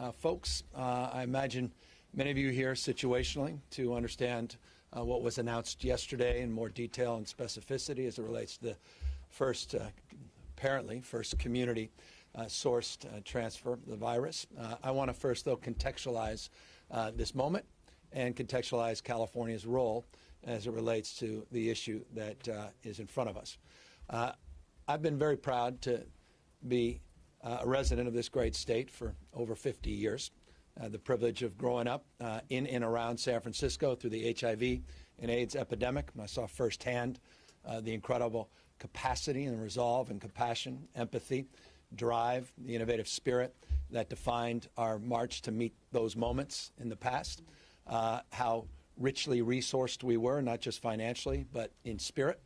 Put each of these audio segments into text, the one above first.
folks. I imagine many of you here situationally to understand what was announced yesterday in more detail and specificity as it relates to the first, apparently, first community-sourced transfer of the virus. I want to first, though, contextualize this moment and contextualize California's role as it relates to the issue that is in front of us. I've been very proud to be a resident of this great state for over 50 years. The privilege of growing up in and around San Francisco through the HIV and AIDS epidemic. I saw firsthand the incredible capacity and resolve and compassion, empathy, drive, the innovative spirit that defined our march to meet those moments in the past. How richly resourced we were, not just financially, but in spirit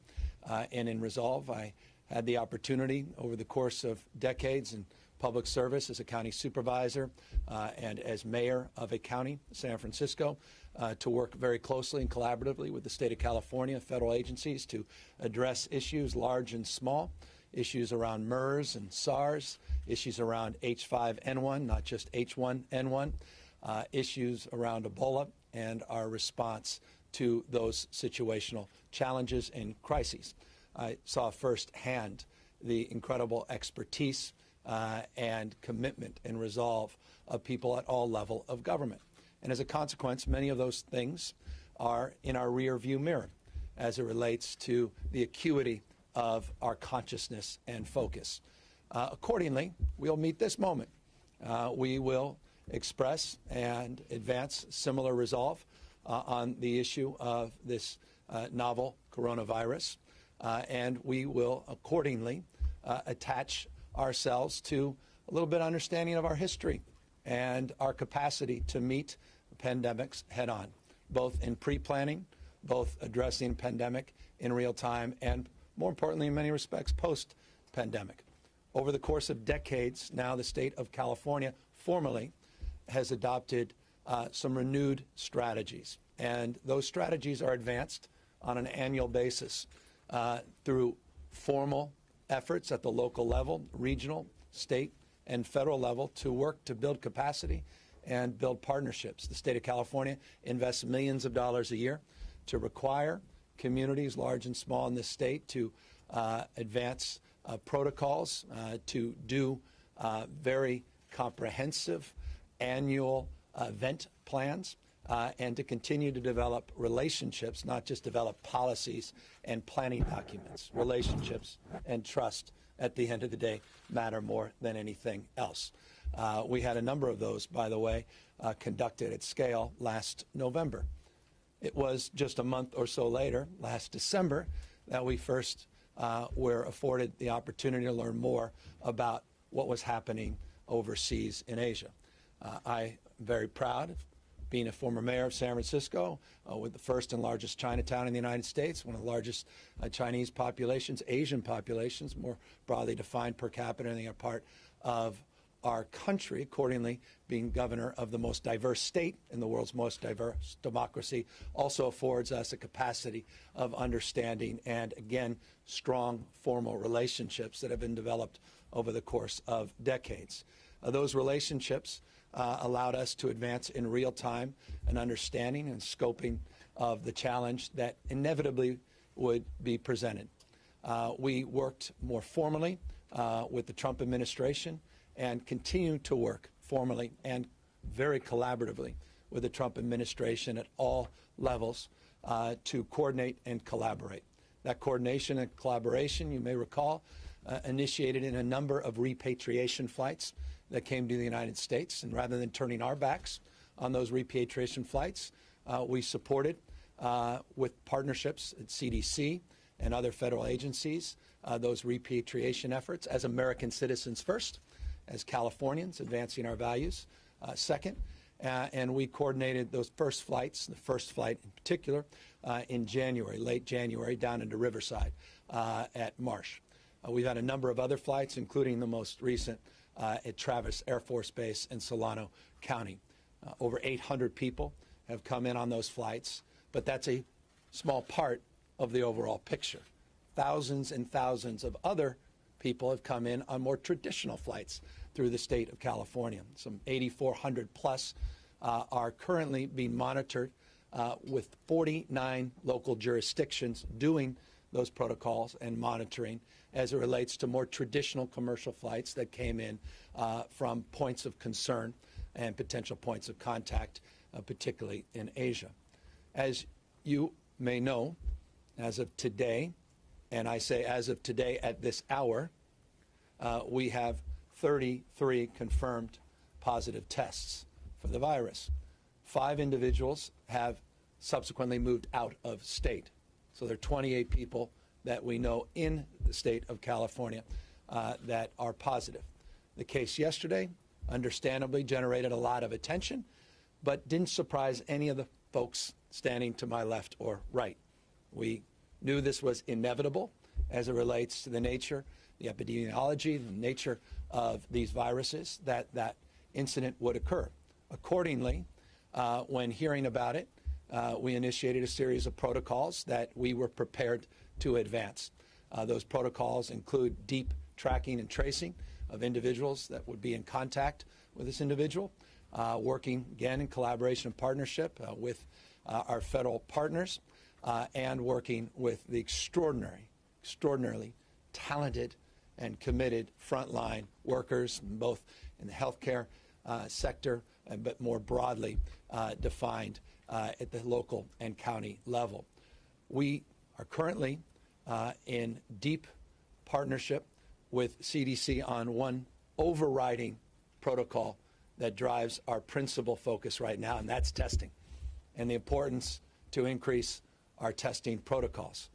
and in resolve. I had the opportunity over the course of decades in public service as a county supervisor and as mayor of a county, San Francisco, to work very closely and collaboratively with the state of California, federal agencies to address issues large and small, issues around MERS and SARS, issues around H5N1, not just H1N1, issues around Ebola and our response to those situational challenges and crises. I saw firsthand the incredible expertise and commitment and resolve of people at all levels of government. And as a consequence, many of those things are in our rear view mirror as it relates to the acuity of our consciousness and focus. Accordingly, we'll meet this moment. We will express and advance similar resolve on the issue of this novel coronavirus. And we will accordingly attach ourselves to a little bit of understanding of our history and our capacity to meet pandemics head on, both in pre-planning, both addressing pandemic in real time, and more importantly, in many respects, post-pandemic. Over the course of decades now, the state of California formally has adopted some renewed strategies. And those strategies are advanced on an annual basis through formal efforts at the local level, regional, state, and federal level to work to build capacity and build partnerships. The state of California invests millions of dollars a year to require communities, large and small in this state, to advance protocols, to do very comprehensive annual event plans, and to continue to develop relationships, not just develop policies and planning documents. Relationships and trust, at the end of the day, matter more than anything else. We had a number of those, by the way, conducted at scale last November. It was just a month or so later, last December, that we first were afforded the opportunity to learn more about what was happening overseas in Asia. I'm very proud of being a former mayor of San Francisco with the first and largest Chinatown in the United States, one of the largest Chinese populations, Asian populations, more broadly defined per capita in the part of our country, accordingly being governor of the most diverse state in the world's most diverse democracy, also affords us a capacity of understanding and, again, strong formal relationships that have been developed over the course of decades. Those relationships allowed us to advance in real time an understanding and scoping of the challenge that inevitably would be presented. We worked more formally with the Trump administration and continue to work formally and very collaboratively with the Trump administration at all levels to coordinate and collaborate. That coordination and collaboration, you may recall, initiated in a number of repatriation flights that came to the United States. And rather than turning our backs on those repatriation flights, we supported with partnerships at CDC and other federal agencies those repatriation efforts as American citizens first, as Californians advancing our values second. And we coordinated those first flights, the first flight in particular, in January, late January, down into Riverside at Marsh. We've had a number of other flights, including the most recent at Travis Air Force Base in Solano County. Over 800 people have come in on those flights, but that's a small part of the overall picture. Thousands and thousands of other people have come in on more traditional flights through the state of California. Some 8,400 plus are currently being monitored with 49 local jurisdictions doing those protocols and monitoring as it relates to more traditional commercial flights that came in from points of concern and potential points of contact, particularly in Asia. As you may know, as of today, and I say as of today at this hour, we have 33 confirmed positive tests for the virus. 5 individuals have subsequently moved out of state. So there are 28 people that we know in the state of California that are positive. The case yesterday, understandably, generated a lot of attention, but didn't surprise any of the folks standing to my left or right. We knew this was inevitable as it relates to the nature, the epidemiology, the nature of these viruses, that incident would occur. Accordingly, when hearing about it, we initiated a series of protocols that we were prepared to advance. Those protocols include deep tracking and tracing of individuals that would be in contact with this individual, working again in collaboration and partnership with our federal partners, and working with the extraordinarily talented and committed frontline workers, both in the healthcare sector, but more broadly defined at the local and county level. We are currently in deep partnership with CDC on one overriding protocol that drives our principal focus right now, and that's testing, and the importance to increase our testing protocols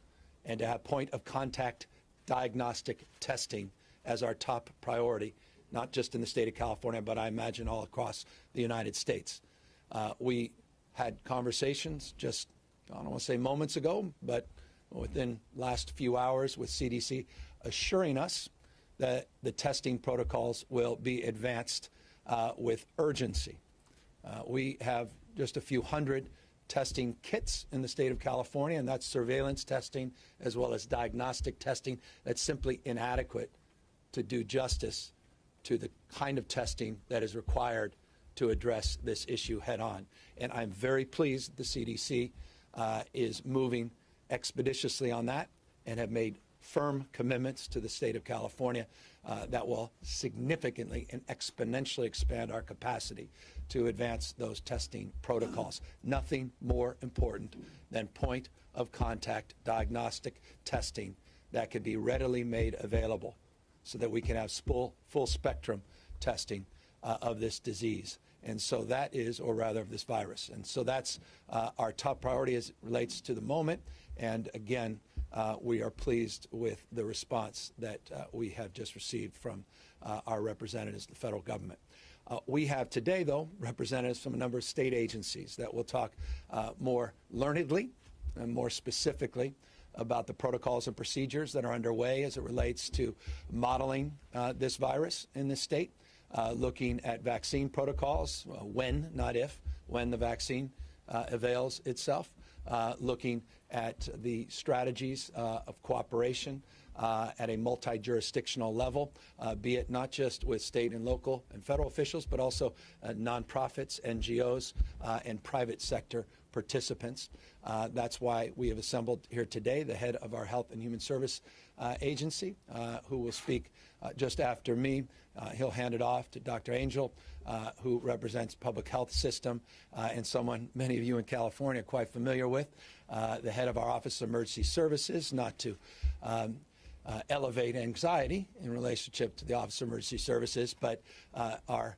and to have point of contact diagnostic testing as our top priority, not just in the state of California, but I imagine all across the United States. We had conversations just, I don't want to say moments ago, but within the last few hours with CDC assuring us that the testing protocols will be advanced with urgency. We have just a few hundred testing kits in the state of California, and that's surveillance testing as well as diagnostic testing that's simply inadequate to do justice to the kind of testing that is required to address this issue head on. And I'm very pleased the CDC is moving expeditiously on that and have made firm commitments to the state of California that will significantly and exponentially expand our capacity to advance those testing protocols. Nothing more important than point of contact diagnostic testing that can be readily made available so that we can have full spectrum testing of this disease. And so that is, or rather of this virus. And so that's our top priority as it relates to the moment. And again, we are pleased with the response that we have just received from our representatives, the federal government. We have today, though, representatives from a number of state agencies that will talk more learnedly and more specifically about the protocols and procedures that are underway as it relates to modeling this virus in this state, looking at vaccine protocols, when, not if, when the vaccine avails itself, looking at the strategies of cooperation at a multi-jurisdictional level, be it not just with state and local and federal officials, but also nonprofits, NGOs, and private sector participants. That's why we have assembled here today the head of our Health and Human Service Agency, who will speak just after me. He'll hand it off to Dr. Angel, who represents public health system and someone many of you in California are quite familiar with, the head of our Office of Emergency Services, not to elevate anxiety in relationship to the Office of Emergency Services, but our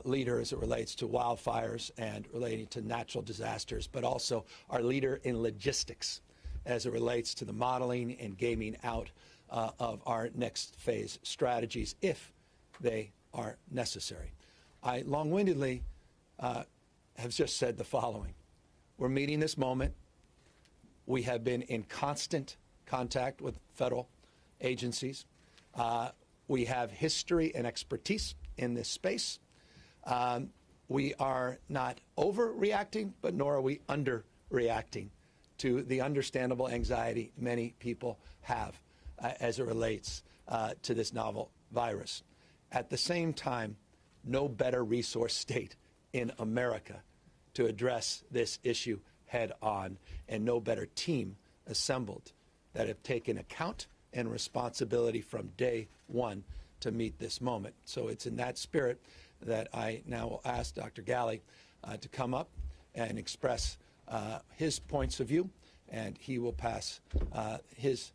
leader as it relates to wildfires and relating to natural disasters, but also our leader in logistics as it relates to the modeling and gaming out of our next phase strategies if they are necessary. I long-windedly have just said the following. We're meeting this moment. We have been in constant contact with federal agencies. We have history and expertise in this space. We are not overreacting, but nor are we underreacting to the understandable anxiety many people have as it relates to this novel virus. At the same time, no better resource state in America to address this issue head on, and no better team assembled that have taken account and responsibility from day one to meet this moment. So it's in that spirit that I now will ask Dr. Ghaly to come up and express his points of view, and he will pass his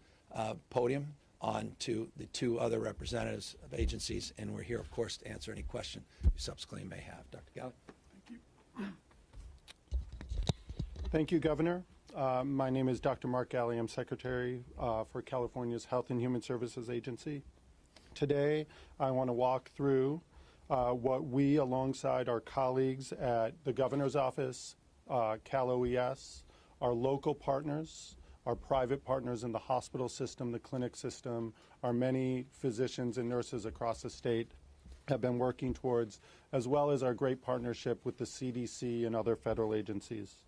podium on to the two other representatives of agencies, and we're here, of course, to answer any question you subsequently may have. Dr. Ghaly. Thank you. Thank you, Governor. My name is Dr. Mark Ghaly. I'm Secretary for California's Health and Human Services Agency. Today, I want to walk through what we, alongside our colleagues at the Governor's Office, Cal OES, our local partners, our private partners in the hospital system, the clinic system, our many physicians and nurses across the state have been working towards, as well as our great partnership with the CDC and other federal agencies.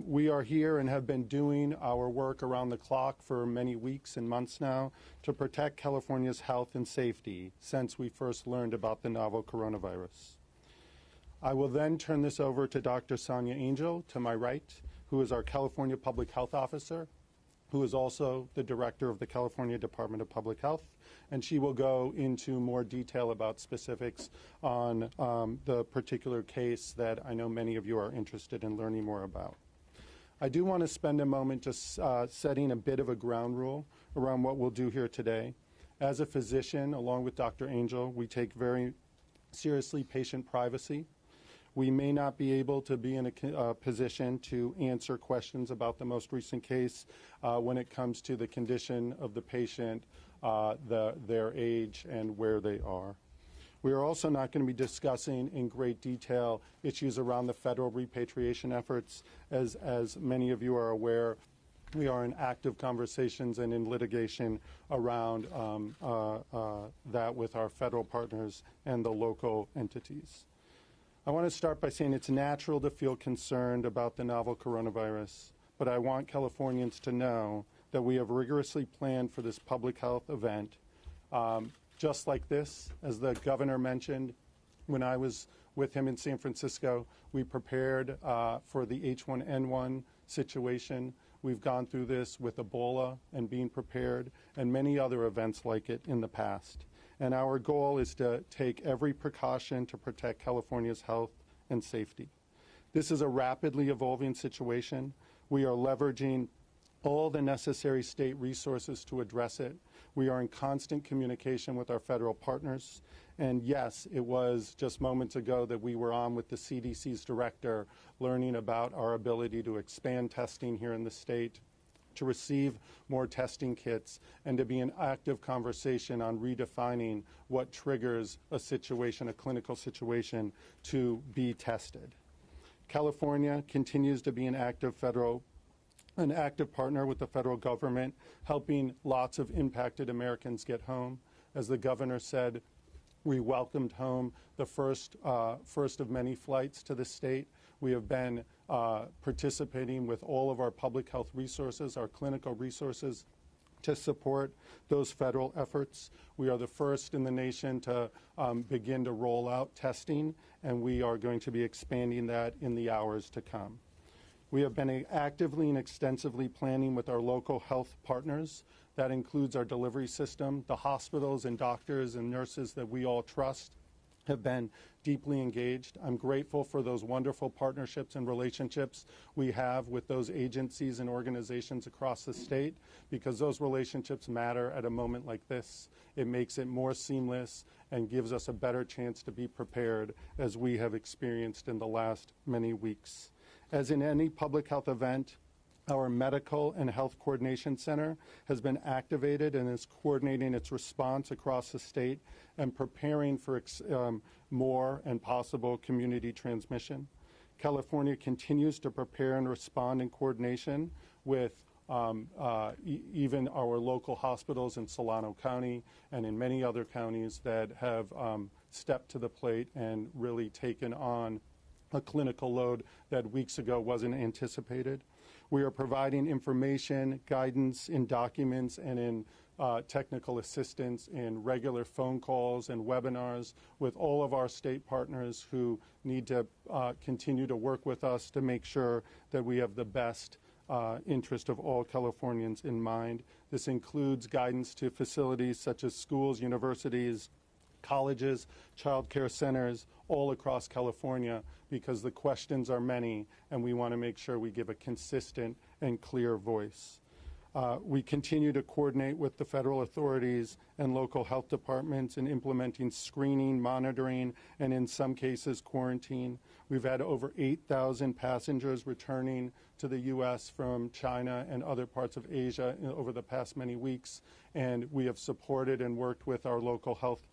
We are here and have been doing our work around the clock for many weeks and months now to protect California's health and safety since we first learned about the novel coronavirus. I will then turn this over to Dr. Sonia Angel, to my right, who is our California Public Health Officer, who is also the Director of the California Department of Public Health, and she will go into more detail about specifics on the particular case that I know many of you are interested in learning more about. I do want to spend a moment just setting a bit of a ground rule around what we'll do here today. As a physician, along with Dr. Angel, we take very seriously patient privacy. We may not be able to be in a position to answer questions about the most recent case when it comes to the condition of the patient, their age, and where they are. We are also not going to be discussing in great detail issues around the federal repatriation efforts. As many of you are aware, we are in active conversations and in litigation around that with our federal partners and the local entities. I want to start by saying it's natural to feel concerned about the novel coronavirus, but I want Californians to know that we have rigorously planned for this public health event. Just like this, as the governor mentioned, when I was with him in San Francisco, we prepared for the H1N1 situation. We've gone through this with Ebola and being prepared, and many other events like it in the past. And our goal is to take every precaution to protect California's health and safety. This is a rapidly evolving situation. We are leveraging all the necessary state resources to address it. We are in constant communication with our federal partners. And yes, it was just moments ago that we were on with the CDC's director learning about our ability to expand testing here in the state, to receive more testing kits, and to be in active conversation on redefining what triggers a situation, a clinical situation, to be tested. California continues to be an active partner with the federal government, helping lots of impacted Americans get home. As the governor said, we welcomed home the first of many flights to the state. We have been participating with all of our public health resources, our clinical resources, to support those federal efforts. We are the first in the nation to begin to roll out testing, and we are going to be expanding that in the hours to come. We have been actively and extensively planning with our local health partners. That includes our delivery system, the hospitals and doctors and nurses that we all trust have been deeply engaged. I'm grateful for those wonderful partnerships and relationships we have with those agencies and organizations across the state, because those relationships matter at a moment like this. It makes it more seamless and gives us a better chance to be prepared, as we have experienced in the last many weeks. As in any public health event, our Medical and Health Coordination Center has been activated and is coordinating its response across the state and preparing for more and possible community transmission. California continues to prepare and respond in coordination with even our local hospitals in Solano County and in many other counties that have stepped to the plate and really taken on a clinical load that weeks ago wasn't anticipated. We are providing information, guidance in documents and in technical assistance in regular phone calls and webinars with all of our state partners who need to continue to work with us to make sure that we have the best interest of all Californians in mind. This includes guidance to facilities such as schools, universities, colleges, child care centers all across California, because the questions are many and we want to make sure we give a consistent and clear voice. We continue to coordinate with the federal authorities and local health departments in implementing screening, monitoring, and in some cases quarantine. We've had over 8,000 passengers returning to the U.S. from China and other parts of Asia over the past many weeks, and we have supported and worked with our local health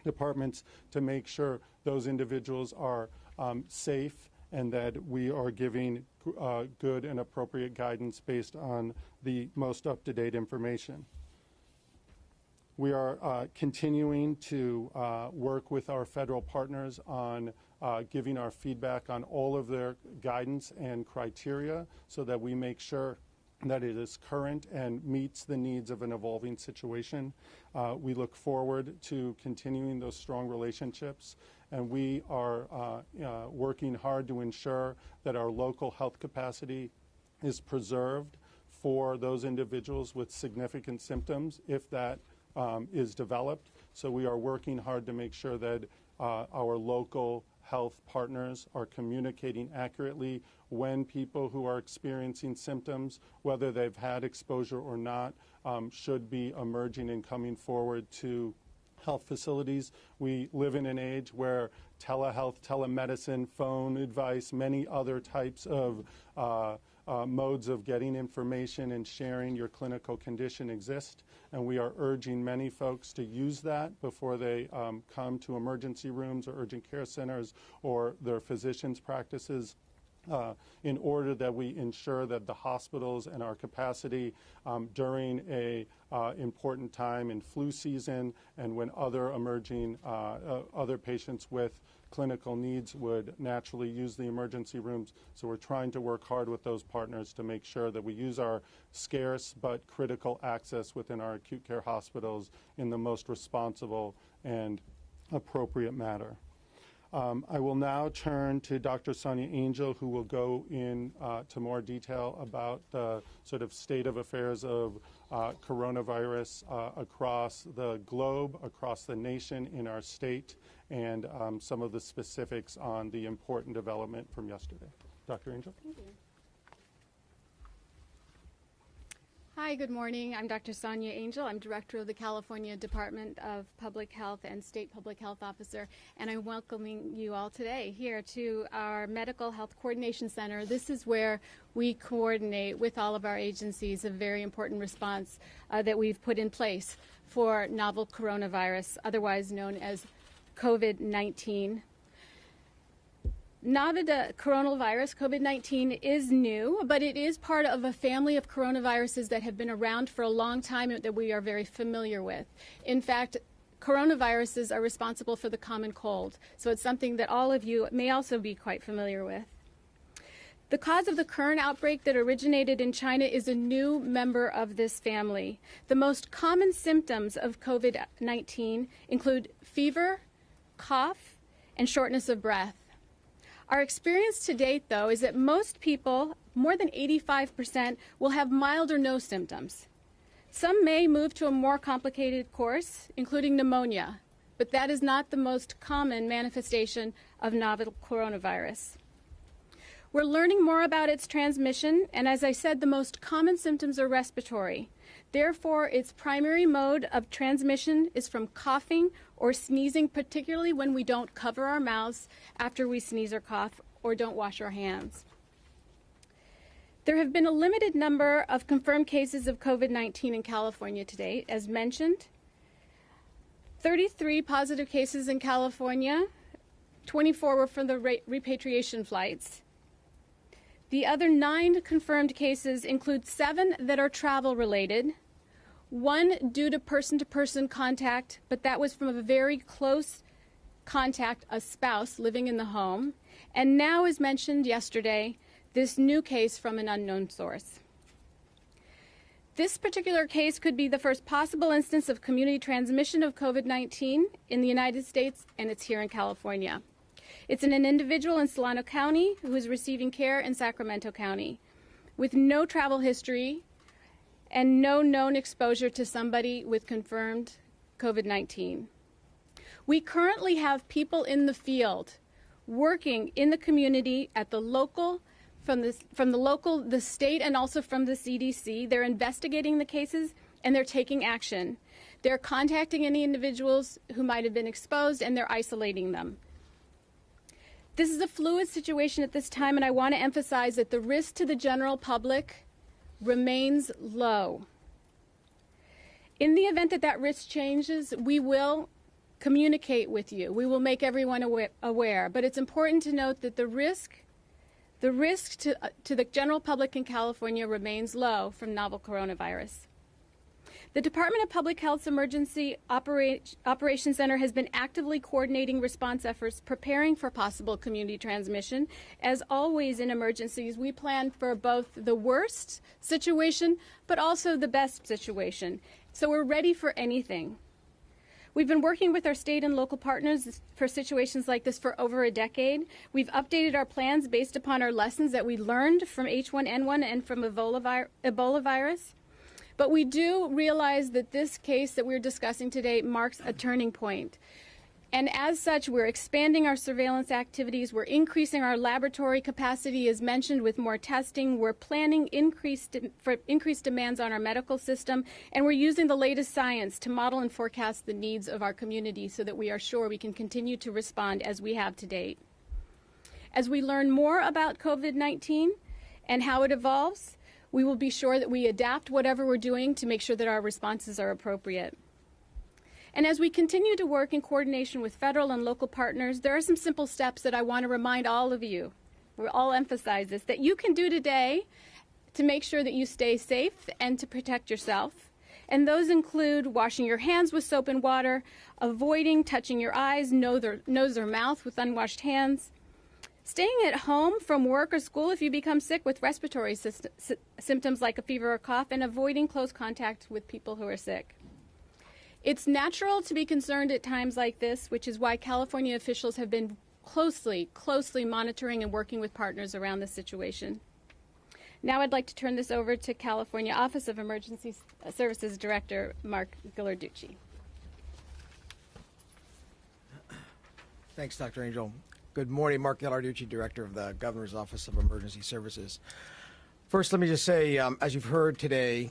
departments to make sure those individuals are safe and that we are giving good and appropriate guidance based on the most up-to-date information. We are continuing to work with our federal partners on giving our feedback on all of their guidance and criteria so that we make sure that it is current and meets the needs of an evolving situation. We look forward to continuing those strong relationships, and we are working hard to ensure that our local health capacity is preserved for those individuals with significant symptoms if that is developed. So we are working hard to make sure that our local health partners are communicating accurately when people who are experiencing symptoms, whether they've had exposure or not, should be emerging and coming forward to health facilities. We live in an age where telehealth, telemedicine, phone advice, many other types of modes of getting information and sharing your clinical condition exist, and we are urging many folks to use that before they come to emergency rooms or urgent care centers or their physicians' practices, in order that we ensure that the hospitals and our capacity during a important time in flu season and when other emerging other patients with clinical needs would naturally use the emergency rooms. So we're trying to work hard with those partners to make sure that we use our scarce but critical access within our acute care hospitals in the most responsible and appropriate manner. I will now turn to Dr. Sonia Angel, who will go in to more detail about the sort of state of affairs of coronavirus across the globe, across the nation, in our state, and some of the specifics on the important development from yesterday. Dr. Angel? Thank you. Hi, good morning. I'm Dr. Sonia Angel. I'm Director of the California Department of Public Health and State Public Health Officer, and I'm welcoming you all today here to our Medical Health Coordination Center. This is where we coordinate with all of our agencies a very important response that we've put in place for novel coronavirus, otherwise known as COVID-19. Novel coronavirus, COVID-19, is new, but it is part of a family of coronaviruses that have been around for a long time that we are very familiar with. In fact, coronaviruses are responsible for the common cold, so it's something that all of you may also be quite familiar with. The cause of the current outbreak that originated in China is a new member of this family. The most common symptoms of COVID-19 include fever, cough, and shortness of breath. Our experience to date, though, is that most people, more than 85%, will have mild or no symptoms. Some may move to a more complicated course, including pneumonia, but that is not the most common manifestation of novel coronavirus. We're learning more about its transmission, and as I said, the most common symptoms are respiratory. Therefore, its primary mode of transmission is from coughing or sneezing, particularly when we don't cover our mouths after we sneeze or cough or don't wash our hands. There have been a limited number of confirmed cases of COVID-19 in California to date, as mentioned. 33 positive cases in California, 24 were from the repatriation flights. The other 9 confirmed cases include 7 that are travel-related, 1 due to person-to-person contact, but that was from a very close contact, a spouse living in the home, and now, as mentioned yesterday, this new case from an unknown source. This particular case could be the first possible instance of community transmission of COVID-19 in the United States, and it's here in California. It's in an individual in Solano County who is receiving care in Sacramento County with no travel history and no known exposure to somebody with confirmed COVID-19. We currently have people in the field working in the community at the local, from the local, the state, and also from the CDC. They're investigating the cases and they're taking action. They're contacting any individuals who might have been exposed and they're isolating them. This is a fluid situation at this time, and I want to emphasize that the risk to the general public remains low. In the event that that risk changes, we will communicate with you. We will make everyone aware. But it's important to note that the risk to the general public in California remains low from novel coronavirus. The Department of Public Health's Emergency Operations Center has been actively coordinating response efforts, preparing for possible community transmission. As always in emergencies, we plan for both the worst situation, but also the best situation. So we're ready for anything. We've been working with our state and local partners for situations like this for over a decade. We've updated our plans based upon our lessons that we learned from H1N1 and from Ebola virus. But we do realize that this case that we're discussing today marks a turning point. And as such, we're expanding our surveillance activities. We're increasing our laboratory capacity, as mentioned, with more testing. We're planning increased demands on our medical system. And we're using the latest science to model and forecast the needs of our community so that we are sure we can continue to respond as we have to date. As we learn more about COVID-19 and how it evolves, we will be sure that we adapt whatever we're doing to make sure that our responses are appropriate. And as we continue to work in coordination with federal and local partners, there are some simple steps that I want to remind all of you, we'll all emphasize this, that you can do today to make sure that you stay safe and to protect yourself. And those include washing your hands with soap and water, avoiding touching your eyes, nose or mouth with unwashed hands, staying at home from work or school if you become sick with respiratory symptoms like a fever or cough, and avoiding close contact with people who are sick. It's natural to be concerned at times like this, which is why California officials have been closely monitoring and working with partners around this situation. Now I'd like to turn this over to California Office of Emergency Services Director Mark Ghilarducci. Thanks, Dr. Angel. Good morning, Mark Ghilarducci, Director of the Governor's Office of Emergency Services. First, let me just say, as you've heard today,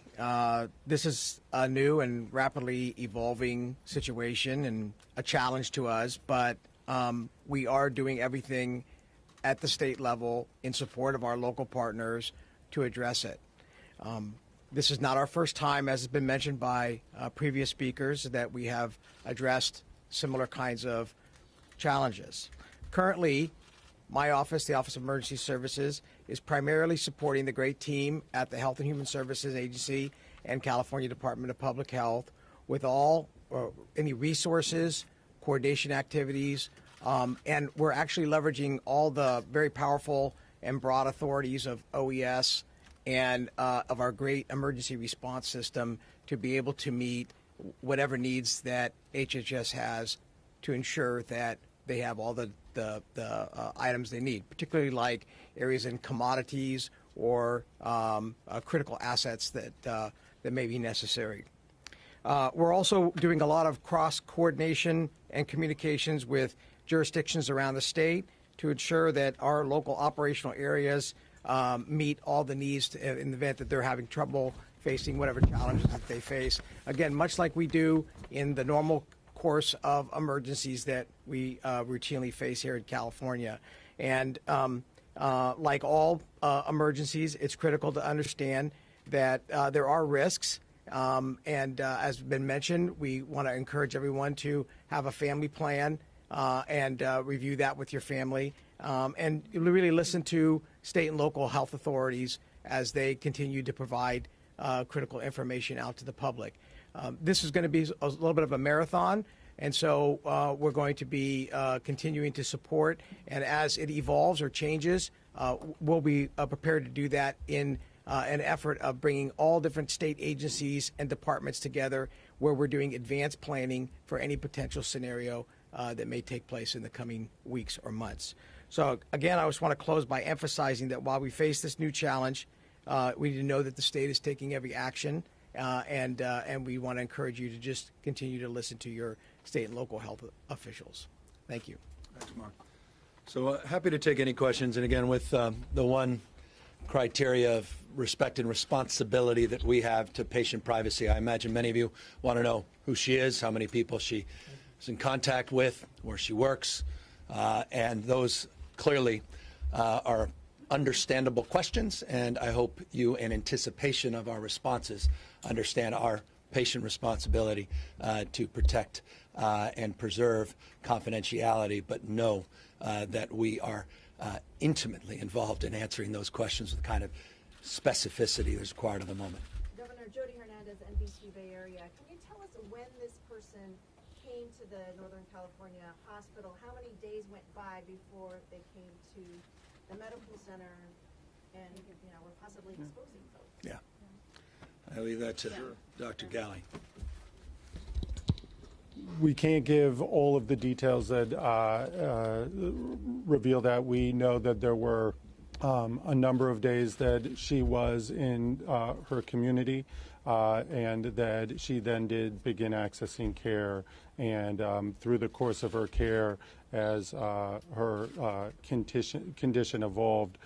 this is a new and rapidly evolving situation and a challenge to us, but we are doing everything at the state level in support of our local partners to address it. This is not our first time, as has been mentioned by previous speakers, that we have addressed similar kinds of challenges. Currently, my office, the Office of Emergency Services, is primarily supporting the great team at the Health and Human Services Agency and California Department of Public Health with any resources, coordination activities, and we're actually leveraging all the very powerful and broad authorities of OES and of our great emergency response system to be able to meet whatever needs that HHS has to ensure that they have all the items they need, particularly like areas in commodities or critical assets that may be necessary. We're also doing a lot of cross-coordination and communications with jurisdictions around the state to ensure that our local operational areas meet all the needs in the event that they're having trouble facing whatever challenges that they face. Again, much like we do in the normal course of emergencies that we routinely face here in California. And like all emergencies, it's critical to understand that there are risks. And as has been mentioned, we want to encourage everyone to have a family plan and review that with your family. And really listen to state and local health authorities as they continue to provide critical information out to the public. This is going to be a little bit of a marathon, and so we're going to be continuing to support. And as it evolves or changes, we'll be prepared to do that in an effort of bringing all different state agencies and departments together where we're doing advanced planning for any potential scenario that may take place in the coming weeks or months. So again, I just want to close by emphasizing that while we face this new challenge, we need to know that the state is taking every action, and we want to encourage you to just continue to listen to your state and local health officials. Thank you. Thanks, Mark. So happy to take any questions. And again, with the one criteria of respect and responsibility that we have to patient privacy, I imagine many of you want to know who she is, how many people she is in contact with, where she works, and those clearly are understandable questions, and I hope you, in anticipation of our responses, understand our patient responsibility to protect and preserve confidentiality, but know that we are intimately involved in answering those questions with the kind of specificity that's required of the moment. Governor Jody Hernandez, NBC Bay Area. Can you tell us when this person came to the Northern California hospital? How many days went by before they came to the medical center and, were possibly exposing folks? Yeah. I leave that to Dr. Galley. We can't give all of the details that reveal that. We know that there were a number of days that she was in her community, and that she then did begin accessing care. And through the course of her care, as her condition evolved,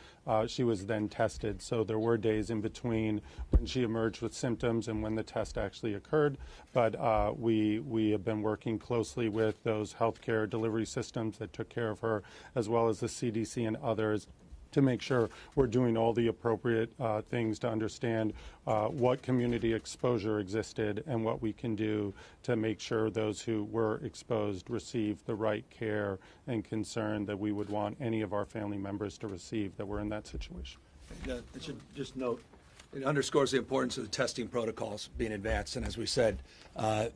she was then tested. So there were days in between when she emerged with symptoms and when the test actually occurred. But we have been working closely with those healthcare delivery systems that took care of her, as well as the CDC and others, to make sure we're doing all the appropriate things to understand what community exposure existed and what we can do to make sure those who were exposed receive the right care and concern that we would want any of our family members to receive that were in that situation. I should just note, it underscores the importance of the testing protocols being advanced. And as we said,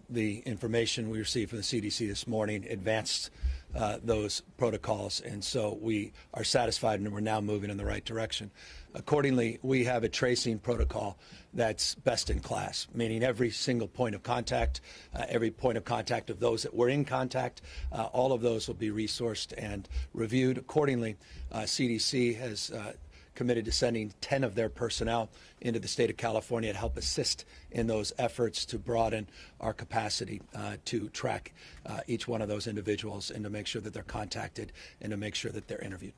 the information we received from the CDC this morning advanced those protocols. And so we are satisfied and we're now moving in the right direction. Accordingly, we have a tracing protocol that's best in class, meaning every single point of contact, every point of contact of those that were in contact, all of those will be resourced and reviewed. Accordingly, CDC has committed to sending 10 of their personnel into the state of California to help assist in those efforts to broaden our capacity to track each one of those individuals and to make sure that they're contacted and to make sure that they're interviewed.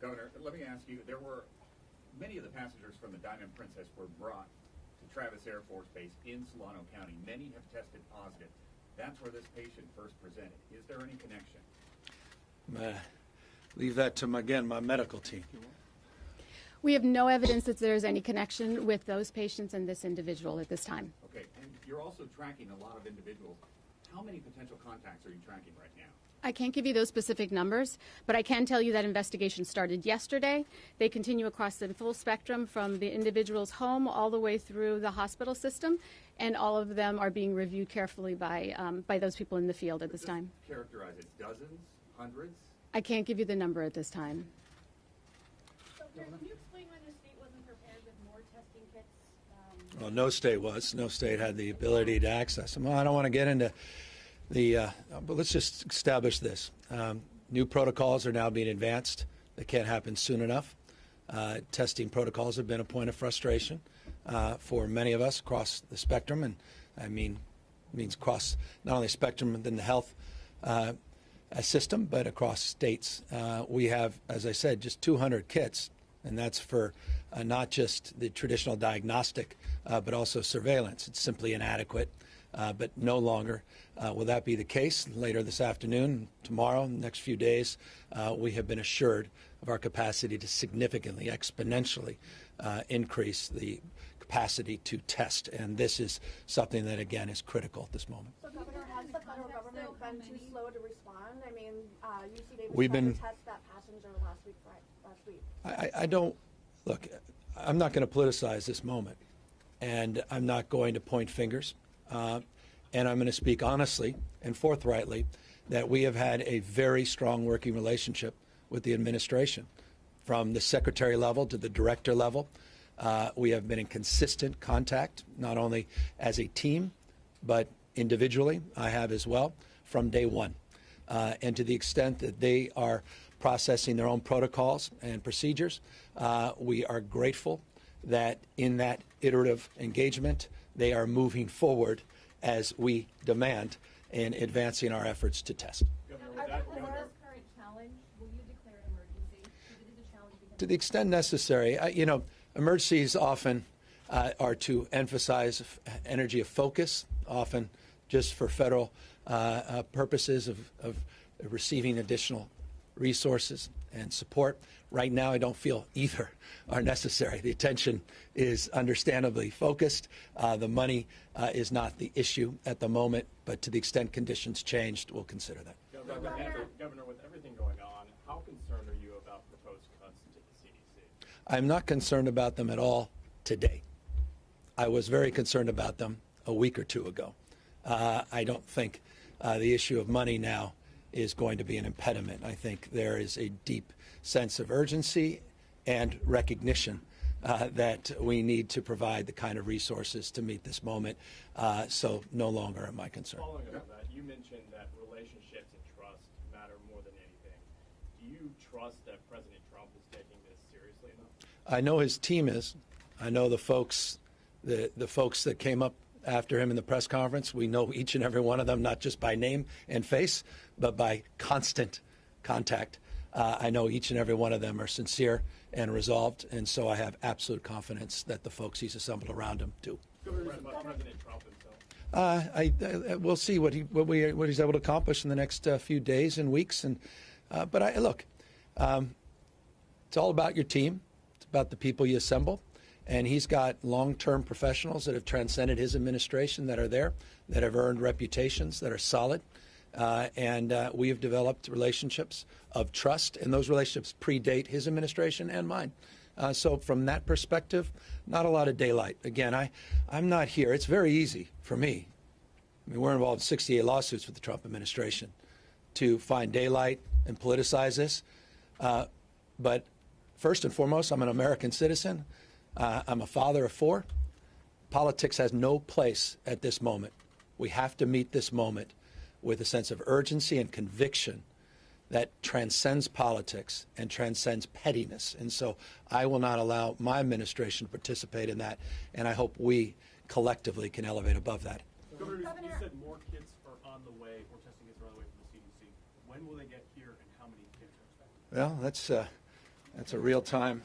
Governor, let me ask you, there were many of the passengers from the Diamond Princess were brought to Travis Air Force Base in Solano County. Many have tested positive. That's where this patient first presented. Is there any connection? Leave that to, my medical team. We have no evidence that there's any connection with those patients and this individual at this time. Okay, and you're also tracking a lot of individuals. How many potential contacts are you tracking right now? I can't give you those specific numbers, but I can tell you that investigation started yesterday. They continue across the full spectrum from the individual's home all the way through the hospital system, and all of them are being reviewed carefully by those people in the field at this time. Characterize it, dozens, hundreds? I can't give you the number at this time. So, can you explain why the state wasn't prepared with more testing kits? Well, no state was. No state had the ability to access them. Well, I don't want to get into but let's just establish this. New protocols are now being advanced. They can't happen soon enough. Testing protocols have been a point of frustration for many of us across the spectrum, and I mean means across not only spectrum within the health system, but across states. We have, as I said, just 200 kits, and that's for not just the traditional diagnostic, but also surveillance. It's simply inadequate. But no longer will that be the case. Later this afternoon, tomorrow, in the next few days, we have been assured of our capacity to significantly, exponentially increase the capacity to test. And this is something that, again, is critical at this moment. So, Governor, has the federal government been too slow to respond? I mean, UC Davis We've tried been to test that passenger last week. I don't, look, I'm not going to politicize this moment, and I'm not going to point fingers. And I'm going to speak honestly and forthrightly that we have had a very strong working relationship with the administration, from the secretary level to the director level. We have been in consistent contact, not only as a team, but individually. I have as well from day one. And to the extent that they are processing their own protocols and procedures, we are grateful that in that iterative engagement, they are moving forward as we demand in advancing our efforts to test. Governor, with this current challenge, will you declare an emergency? Because it is a challenge because To the extent necessary, emergencies often are to emphasize energy of focus, often just for federal purposes of receiving additional resources and support. Right now, I don't feel either are necessary. The attention is understandably focused. The money is not the issue at the moment, but to the extent conditions changed, we'll consider that. Governor, with everything going on, how concerned are you about proposed cuts to the CDC? I'm not concerned about them at all today. I was very concerned about them a week or two ago. I don't think the issue of money now is going to be an impediment. I think there is a deep sense of urgency and recognition that we need to provide the kind of resources to meet this moment. So no longer am I concerned. Following up on that, you mentioned that relationships and trust matter more than anything. Do you trust that President Trump is taking this seriously enough? I know his team is. I know the folks that came up after him in the press conference. We know each and every one of them, not just by name and face, but by constant contact. I know each and every one of them are sincere and resolved, and so I have absolute confidence that the folks he's assembled around him do. Governor, about President Trump himself? We'll see what he's able to accomplish in the next few days and weeks. But look, it's all about your team. It's about the people you assemble. And he's got long-term professionals that have transcended his administration that are there, that have earned reputations that are solid. And we have developed relationships of trust, and those relationships predate his administration and mine. So from that perspective, not a lot of daylight. Again, I'm not here. It's very easy for me. I mean, we're involved in 68 lawsuits with the Trump administration to find daylight and politicize this. But first and foremost, I'm an American citizen. I'm a father of 4. Politics has no place at this moment. We have to meet this moment with a sense of urgency and conviction that transcends politics and transcends pettiness. And so I will not allow my administration to participate in that, and I hope we collectively can elevate above that. Governor, you said more kits are on the way, more testing kits are on the way from the CDC. When will they get here, and how many kits are expected? Well, that's a real-time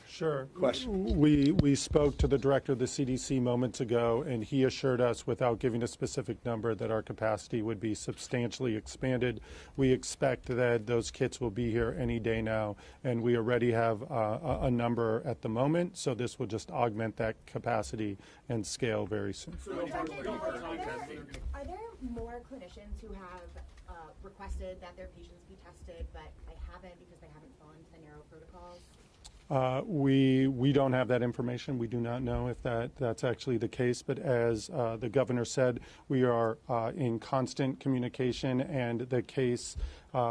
question. We spoke to the director of the CDC moments ago, and he assured us, without giving a specific number, that our capacity would be substantially expanded. We expect that those kits will be here any day now, and we already have a number at the moment, so this will just augment that capacity and scale very soon. Are there more clinicians who have requested that their patients be tested, but they haven't because they haven't fallen to the narrow protocols? We don't have that information. We do not know if that's actually the case. But as the governor said, we are in constant communication, and the case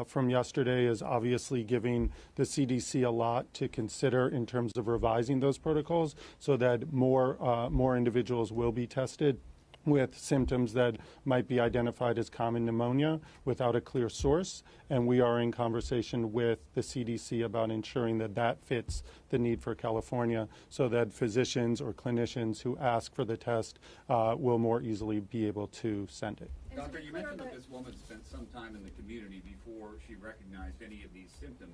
from yesterday is obviously giving the CDC a lot to consider in terms of revising those protocols so that more individuals will be tested with symptoms that might be identified as common pneumonia without a clear source. And we are in conversation with the CDC about ensuring that that fits the need for California so that physicians or clinicians who ask for the test will more easily be able to send it. Doctor, you mentioned that this woman spent some time in the community before she recognized any of these symptoms.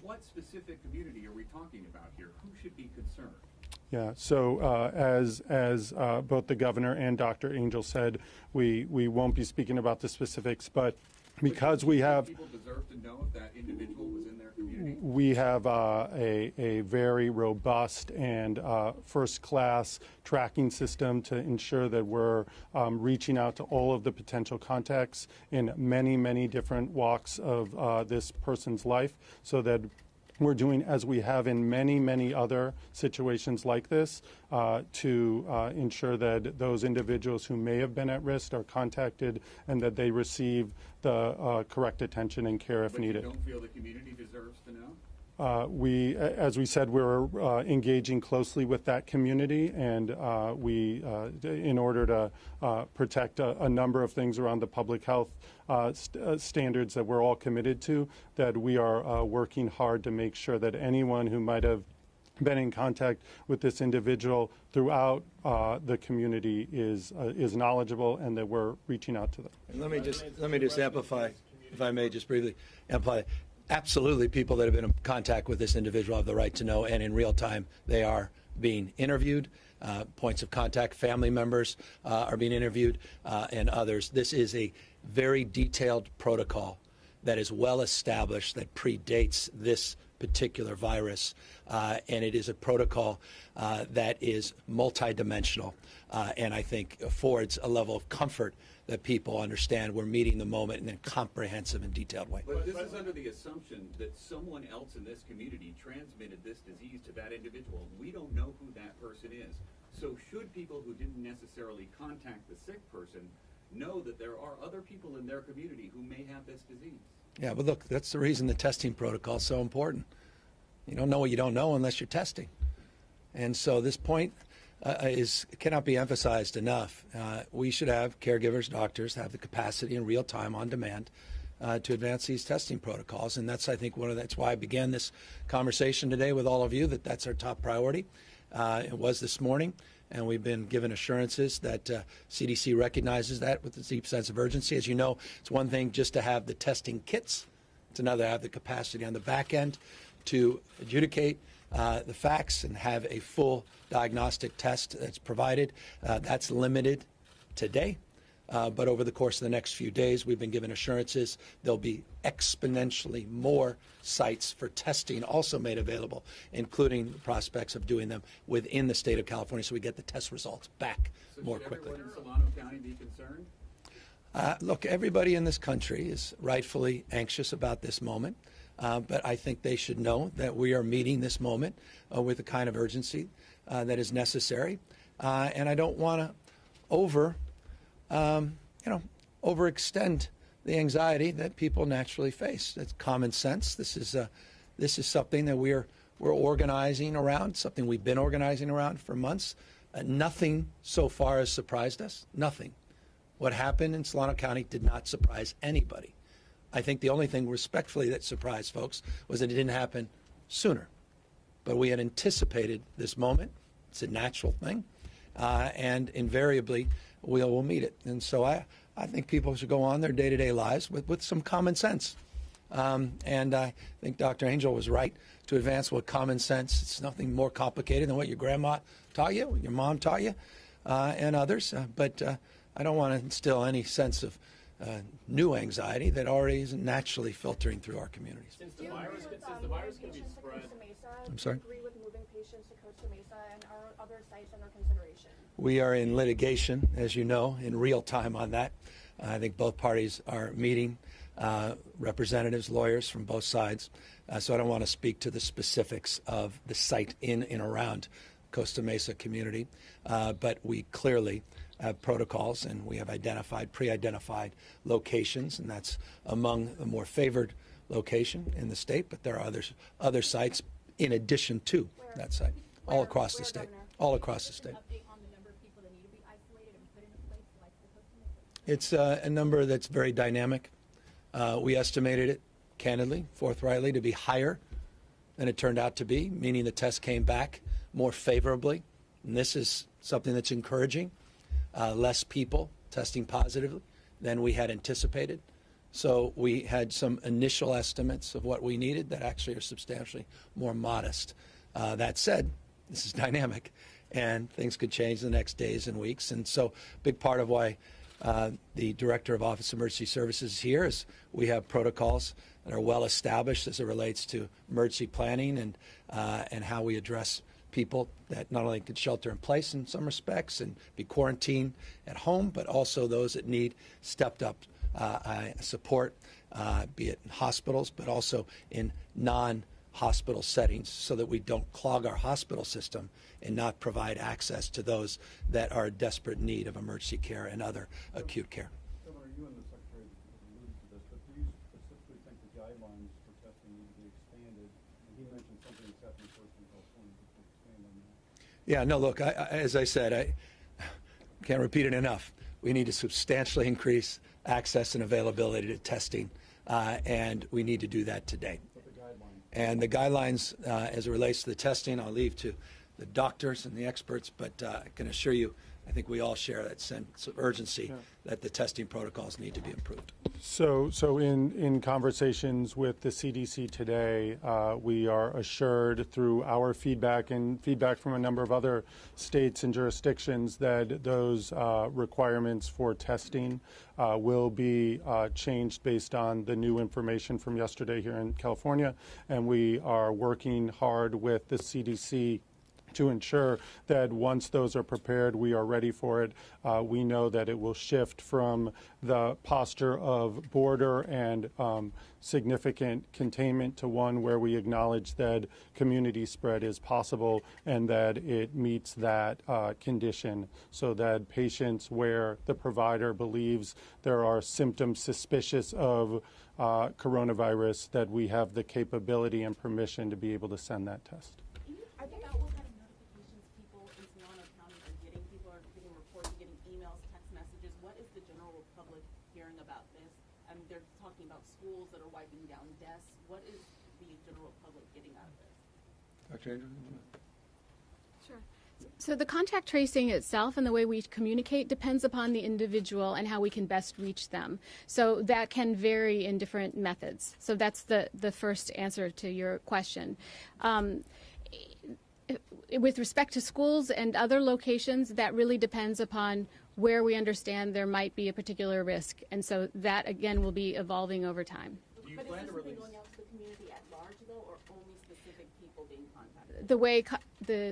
What specific community are we talking about here? Who should be concerned? Yeah, so as both the governor and Dr. Angel said, we won't be speaking about the specifics, but because we have people deserve to know if that individual was in their community. We have a very robust and first-class tracking system to ensure that we're reaching out to all of the potential contacts in many, many different walks of this person's life, so that we're doing, as we have in many, many other situations like this, to ensure that those individuals who may have been at risk are contacted and that they receive the correct attention and care if But needed. you don't feel the community deserves to know? As we said, we're engaging closely with that community, and in order to protect a number of things around the public health standards that we're all committed to, that we are working hard to make sure that anyone who might have been in contact with this individual throughout the community is knowledgeable, and that we're reaching out to them. And let me just amplify, if I may, just briefly amplify. Absolutely, people that have been in contact with this individual have the right to know, and in real time, they are being interviewed. Points of contact, family members are being interviewed, and others. This is a very detailed protocol that is well established, that predates this particular virus, and it is a protocol that is multidimensional, and I think affords a level of comfort that people understand we're meeting the moment in a comprehensive and detailed way. But this is under the assumption that someone else in this community transmitted this disease to that individual. We don't know who that person is. So should people who didn't necessarily contact the sick person know that there are other people in their community who may have this disease? Yeah, but look, that's the reason the testing protocol is so important. You don't know what you don't know unless you're testing. And so this point cannot be emphasized enough. We should have caregivers, doctors, have the capacity in real time, on demand, to advance these testing protocols. And that's, I think, that's why I began this conversation today with all of you, that's our top priority. It was this morning, and we've been given assurances that CDC recognizes that with a deep sense of urgency. As you know, it's one thing just to have the testing kits. It's another to have the capacity on the back end to adjudicate the facts and have a full diagnostic test that's provided. That's limited today, but over the course of the next few days, we've been given assurances there'll be exponentially more sites for testing also made available, including the prospects of doing them within the state of California, so we get the test results back more quickly. Should everyone in Solano County be concerned? Look, everybody in this country is rightfully anxious about this moment. But I think they should know that we are meeting this moment with the kind of urgency that is necessary. And I don't want to overextend the anxiety that people naturally face. That's common sense. This is something that we're organizing around, something we've been organizing around for months. Nothing so far has surprised us. Nothing. What happened in Solano County did not surprise anybody. I think the only thing respectfully that surprised folks was that it didn't happen sooner. But we had anticipated this moment. It's a natural thing. And invariably, we will meet it. And so I think people should go on their day-to-day lives with some common sense. And I think Dr. Angel was right to advance with common sense. It's nothing more complicated than what your grandma taught you, what your mom taught you, and others. But I don't want to instill any sense of new anxiety that already is naturally filtering through our communities. Since the virus can be spread. I'm sorry? Do you agree with moving patients to Costa Mesa, and are other sites under consideration? We are in litigation, as you know, in real time on that. I think both parties are meeting, representatives, lawyers from both sides. So I don't want to speak to the specifics of the site in and around Costa Mesa community. But we clearly have protocols, and we have pre-identified locations, and that's among the more favored location in the state. But there are other sites in addition to that site, all across the state. All across the state. Update on the number of people that need to be isolated and put in a place like the Costa Mesa? It's a number that's very dynamic. We estimated it, candidly, forthrightly, to be higher than it turned out to be, meaning the test came back more favorably. And this is something that's encouraging. Less people testing positively than we had anticipated. So we had some initial estimates of what we needed that actually are substantially more modest. That said, this is dynamic, and things could change in the next days and weeks. And so a big part of why the Director of Office of Emergency Services is here is we have protocols that are well established as it relates to emergency planning and how we address people that not only could shelter in place in some respects and be quarantined at home, but also those that need stepped up support, be it in hospitals, but also in non-hospital settings, so that we don't clog our hospital system and not provide access to those that are in desperate need of emergency care and other acute care. Governor, you and the Secretary alluded to this, but do you specifically think the guidelines for testing need to be expanded? And he Yeah, no, look, as I said, I can't repeat it enough. We need to substantially increase access and availability to testing, and we need to do that today. And the guidelines, as it relates to the testing, I'll leave to the doctors and the experts, but I can assure you, I think we all share that sense of urgency that the testing protocols need to be improved. So in conversations with the CDC today, we are assured through our feedback and feedback from a number of other states and jurisdictions that those requirements for testing will be changed based on the new information from yesterday here in California. And we are working hard with the CDC to ensure that once those are prepared, we are ready for it. We know that it will shift from the posture of border and significant containment to one where we acknowledge that community spread is possible and that it meets that condition, so that patients where the provider believes there are symptoms suspicious of coronavirus, that we have the capability and permission to be able to send that test. I think about what kind of notifications people in Solano County are getting. People are getting reports, getting emails, text messages. What is the general public hearing about this? They're talking about schools that are wiping down desks. What is the general public getting out of this? Dr. Andrew? Sure. So the contact tracing itself and the way we communicate depends upon the individual and how we can best reach them. So that can vary in different methods. So that's the first answer to your question. With respect to schools and other locations, that really depends upon where we understand there might be a particular risk. And so that, again, will be evolving over time. Do you But is plan this to something release? going out to the community at large, though, or only specific people being contacted?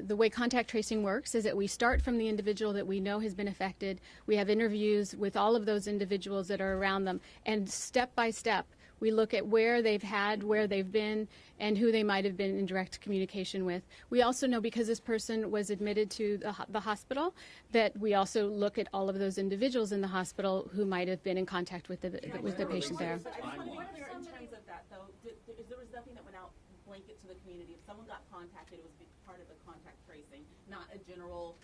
The way contact tracing works is that we start from the individual that we know has been affected. We have interviews with all of those individuals that are around them, and step by step, we look at where they've had, where they've been, and who they might have been in direct communication with. We also know, because this person was admitted to the hospital, that we also look at all of those individuals in the hospital who might have been in contact with the patient there. But I just want to be clear in terms of that, though. There was nothing that went out blanket to the community. If someone got contacted, it was part of the contact tracing, not a general,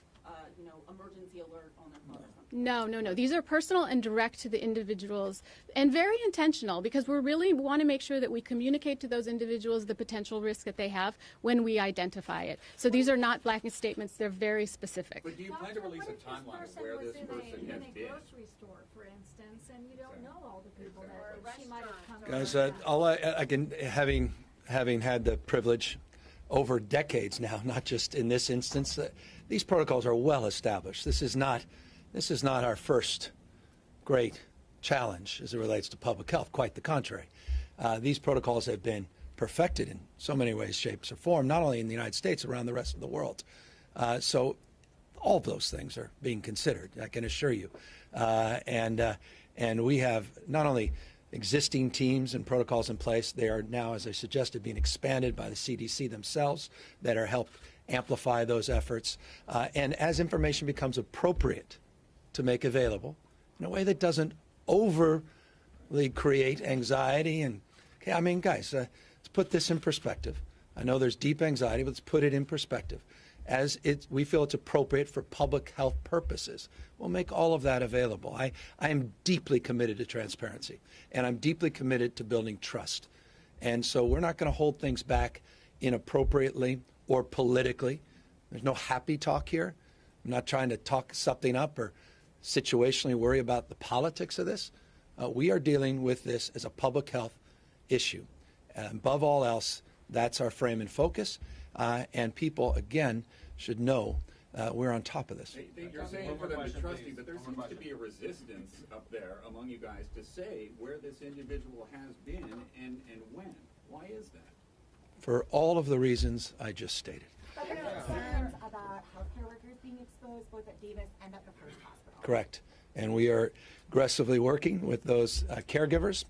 emergency alert on their phone or something. No. These are personal and direct to the individuals, and very intentional, because we really want to make sure that we communicate to those individuals the potential risk that they have when we identify it. So these are not blanket statements. They're very specific. But do you plan to release a timeline of where this person has in a been? grocery store, for instance, and you don't know all the people that she might have come Guys, across. I can, having had the privilege over decades now, not just in this instance, these protocols are well established. This is not our first great challenge as it relates to public health. Quite the contrary. These protocols have been perfected in so many ways, shapes, or form, not only in the United States, around the rest of the world. So all of those things are being considered, I can assure you. And we have not only existing teams and protocols in place, they are now, as I suggested, being expanded by the CDC themselves that are helped amplify those efforts. And as information becomes appropriate to make available in a way that doesn't overly create anxiety. And, okay, I mean, guys, let's put this in perspective. I know there's deep anxiety, but let's put it in perspective. As we feel it's appropriate for public health purposes, we'll make all of that available. I am deeply committed to transparency, and I'm deeply committed to building trust. And so we're not going to hold things back inappropriately or politically. There's no happy talk here. I'm not trying to talk something up or situationally worry about the politics of this. We are dealing with this as a public health issue. Above all else, that's our frame and focus. And people, again, should know we're on top of this. You're saying for them to trust you, but there seems to be a resistance up there among you guys to say where this individual has been and when. Why is that? For all of the reasons I just stated. But there are concerns about healthcare workers being exposed both at Davis and at the First Hospital. Correct. And we are aggressively working with those caregivers.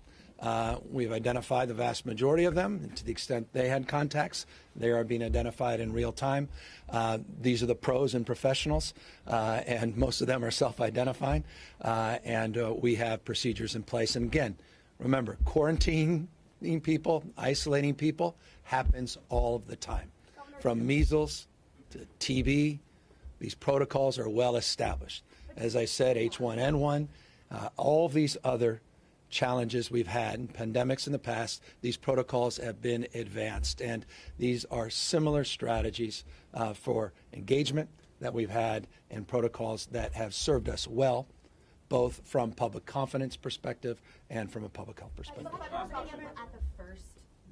We've identified the vast majority of them, and to the extent they had contacts, they are being identified in real time. These are the pros and professionals, and most of them are self-identifying, and we have procedures in place. And again, remember, quarantining people, isolating people happens all of the time, from measles to TB These protocols are well established. As I said, H1N1, all of these other challenges we've had in pandemics in the past, these protocols have been advanced. And these are similar strategies for engagement that we've had and protocols that have served us well, both from public confidence perspective and from a public health perspective. At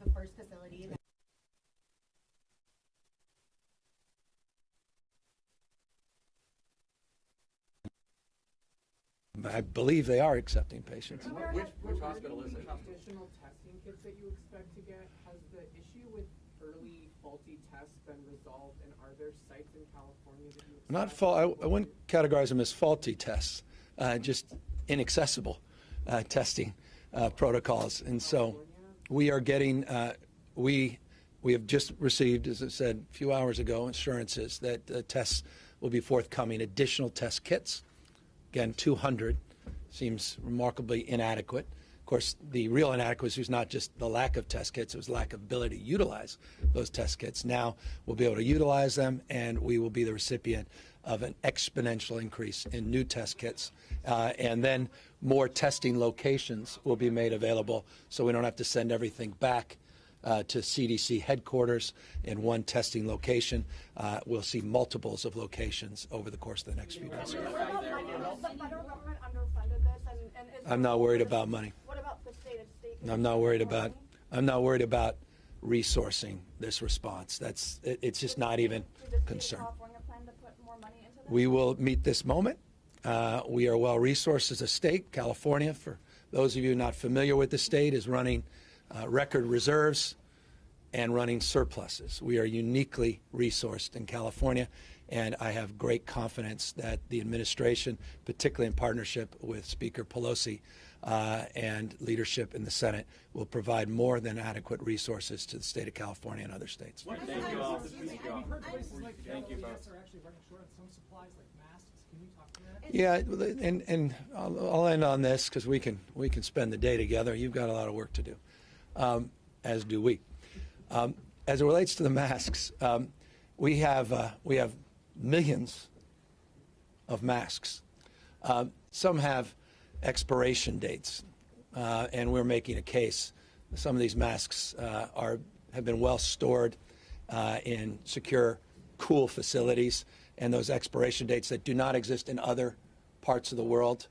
the first facility. I believe they are accepting patients. Which hospital is it? Additional testing kits that you expect to get, has the issue with early faulty tests been resolved, and are there sites in California that you expect? Not fault. I wouldn't categorize them as faulty tests, just inaccessible testing protocols. And so we are getting, we have just received, as I said a few hours ago, assurances that tests will be forthcoming, additional test kits. Again, 200 seems remarkably inadequate. Of course, the real inadequacy is not just the lack of test kits, it was lack of ability to utilize those test kits. Now we'll be able to utilize them, and we will be the recipient of an exponential increase in new test kits. And then more testing locations will be made available, so we don't have to send everything back to CDC headquarters in one testing location. We'll see multiples of locations over the course of the next few days. The federal government underfunded this, and is I'm not worried about money. What about the state? I'm not worried about resourcing this response. It's just not even a concern. California plan to put more money into this? We will meet this moment. We are well resourced as a state. California, for those of you not familiar with the state, is running record reserves and running surpluses. We are uniquely resourced in California, and I have great confidence that the administration, particularly in partnership with Speaker Pelosi and leadership in the Senate, will provide more than adequate resources to the state of California and other states. Thank you all. We've heard places like California are actually running short on some supplies like masks. Can you talk to that? Yeah, and I'll end on this because we can spend the day together. You've got a lot of work to do, as do we. As it relates to the masks, we have millions of masks. Some have expiration dates, and we're making a case. Some of these masks have been well stored in secure, cool facilities, and those expiration dates that do not exist in other parts of the world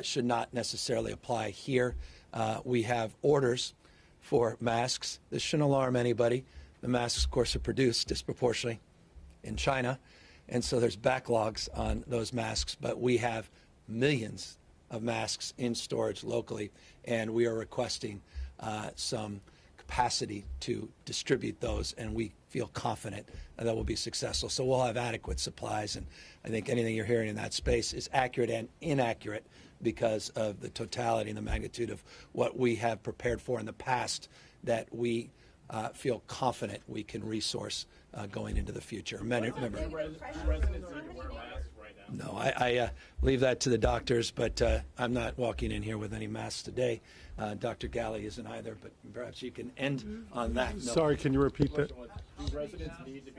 should not necessarily apply here. We have orders for masks. This shouldn't alarm anybody. The masks, of course, are produced disproportionately in China, and so there's backlogs on those masks, but we have millions of masks in storage locally, and we are requesting some capacity to distribute those, and we feel confident that we'll be successful. So we'll have adequate supplies, and I think anything you're hearing in that space is accurate and inaccurate because of the totality and the magnitude of what we have prepared for in the past that we feel confident we can resource going into the future. Residents need to wear masks right now. No, I leave that to the doctors, but I'm not walking in here with any masks today. Dr. Galley isn't either, but perhaps you can end on that note. Sorry, can you repeat that? Do residents need to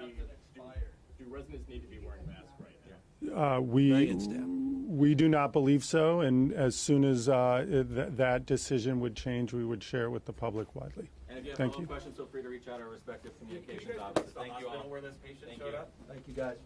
be wearing masks right now? Millions do. We do not believe so, and as soon as that decision would change, we would share it with the public widely. And if you have Thank follow-up you. questions, feel free to reach out to our respective communications offices. Thank you all. Where this patient showed up? Thank you, guys.